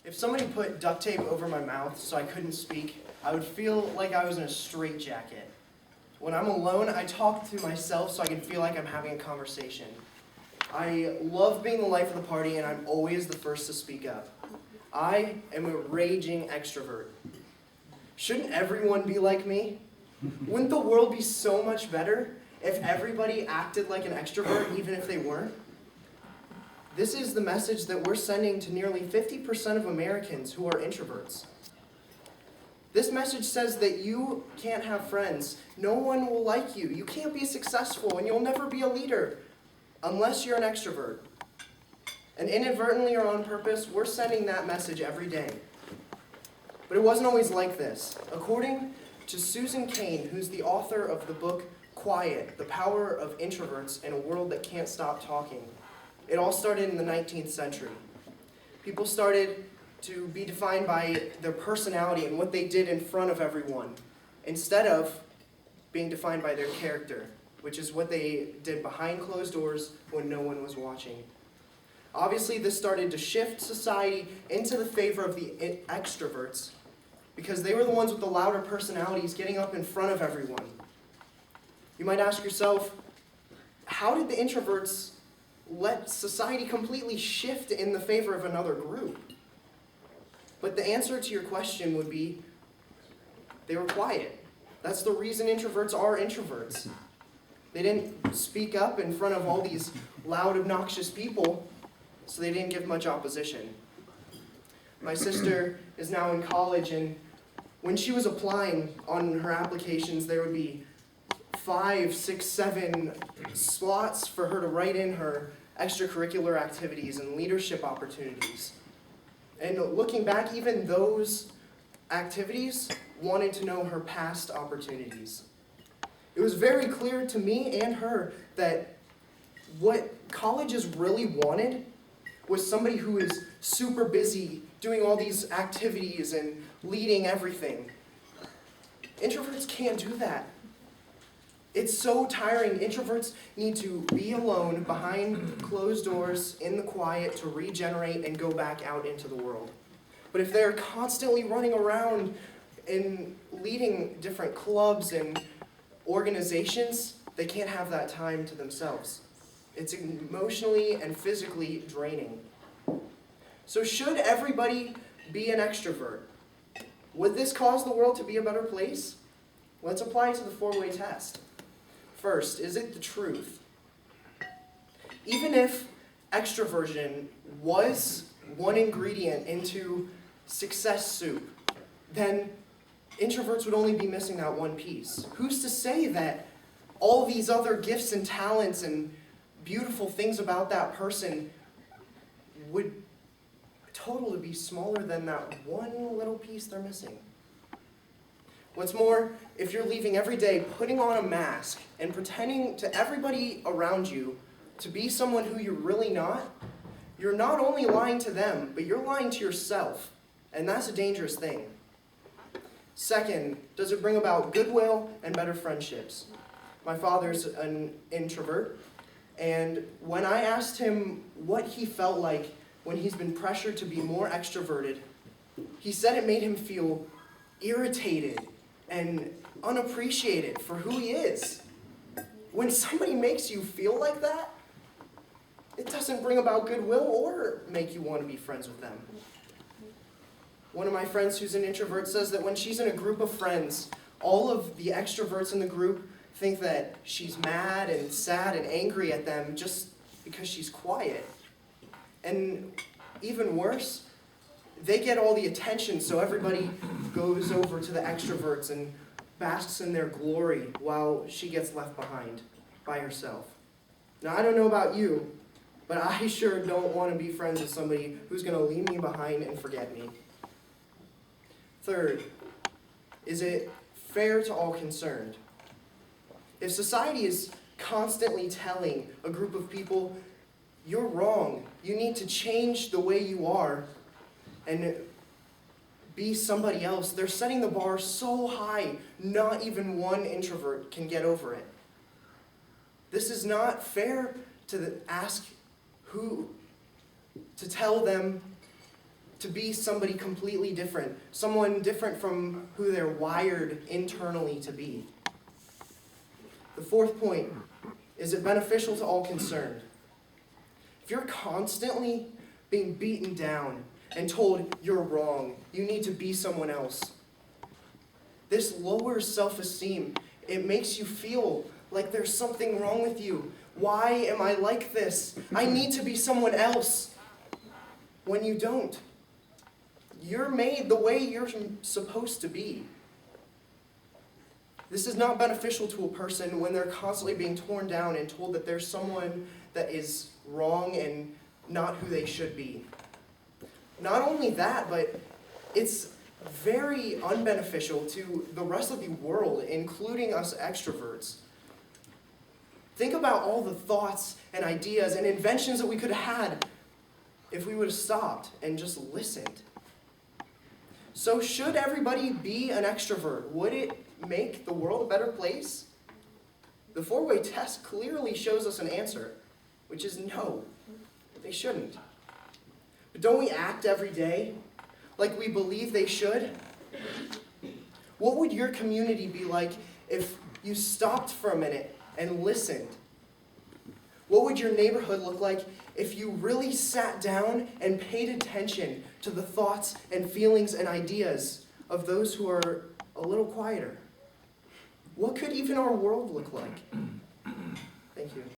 If somebody put duct tape over my mouth so I couldn't speak, I would feel like I was in a straitjacket. When I'm alone, I talk to myself so I can feel like I'm having a conversation. I love being the life of the party, and I'm always the first to speak up. I am a raging extrovert. Shouldn't everyone be like me? Wouldn't the world be so much better if everybody acted like an extrovert, even if they weren't? This is the message that we're sending to nearly 50% of Americans who are introverts. This message says that you can't have friends. No one will like you. You can't be successful, and you'll never be a leader unless you're an extrovert. And inadvertently or on purpose, we're sending that message every day. But it wasn't always like this. According to Susan Cain, who's the author of the book Quiet, The Power of Introverts in a World That Can't Stop Talking, it all started in the 19th century. People started to be defined by their personality and what they did in front of everyone, instead of being defined by their character, which is what they did behind closed doors when no one was watching. Obviously, this started to shift society into the favor of the extroverts, because they were the ones with the louder personalities getting up in front of everyone. You might ask yourself, how did the introverts let society completely shift in the favor of another group? But the answer to your question would be, they were quiet. That's the reason introverts are introverts. They didn't speak up in front of all these loud, obnoxious people, so they didn't give much opposition. My sister is now in college, and when she was applying on her applications, there would be 5, 6, 7 slots for her to write in her extracurricular activities and leadership opportunities. And looking back, even those activities wanted to know her past opportunities. It was very clear to me and her that what colleges really wanted was somebody who is super busy doing all these activities and leading everything. Introverts can't do that. It's so tiring. Introverts need to be alone behind closed doors in the quiet to regenerate and go back out into the world. But if they're constantly running around and leading different clubs and organizations, they can't have that time to themselves. It's emotionally and physically draining. So should everybody be an extrovert? Would this cause the world to be a better place? Let's apply it to the 4-way test. First, is it the truth? Even if extroversion was one ingredient into success soup, then introverts would only be missing that one piece. Who's to say that all these other gifts and talents and beautiful things about that person would totally be smaller than that one little piece they're missing? What's more, if you're leaving every day putting on a mask and pretending to everybody around you to be someone who you're really not, you're not only lying to them, but you're lying to yourself. And that's a dangerous thing. Second, does it bring about goodwill and better friendships? My father's an introvert, and when I asked him what he felt like when he's been pressured to be more extroverted, he said it made him feel irritated and unappreciated for who he is. When somebody makes you feel like that, it doesn't bring about goodwill or make you want to be friends with them. One of my friends who's an introvert says that when she's in a group of friends, all of the extroverts in the group think that she's mad and sad and angry at them just because she's quiet. And even worse, they get all the attention, so everybody goes over to the extroverts and basks in their glory while she gets left behind by herself. Now, I don't know about you, but I sure don't want to be friends with somebody who's going to leave me behind and forget me. Third, is it fair to all concerned? If society is constantly telling a group of people, you're wrong, you need to change the way you are and be somebody else, they're setting the bar so high, not even one introvert can get over it. This is not fair to ask who, to tell them to be somebody completely different, someone different from who they're wired internally to be. The fourth point, is it beneficial to all concerned? If you're constantly being beaten down and told you're wrong, you need to be someone else, this lowers self-esteem. It makes you feel like there's something wrong with you. Why am I like this? I need to be someone else. When you don't, you're made the way you're supposed to be. This is not beneficial to a person when they're constantly being torn down and told that there's someone that is wrong and not who they should be. Not only that, but it's very unbeneficial to the rest of the world, including us extroverts. Think about all the thoughts and ideas and inventions that we could have had if we would have stopped and just listened. So should everybody be an extrovert? Would it make the world a better place? The four-way test clearly shows us an answer, which is no, they shouldn't. But don't we act every day like we believe they should? What would your community be like if you stopped for a minute and listened? What would your neighborhood look like if you really sat down and paid attention to the thoughts and feelings and ideas of those who are a little quieter? What could even our world look like? Thank you.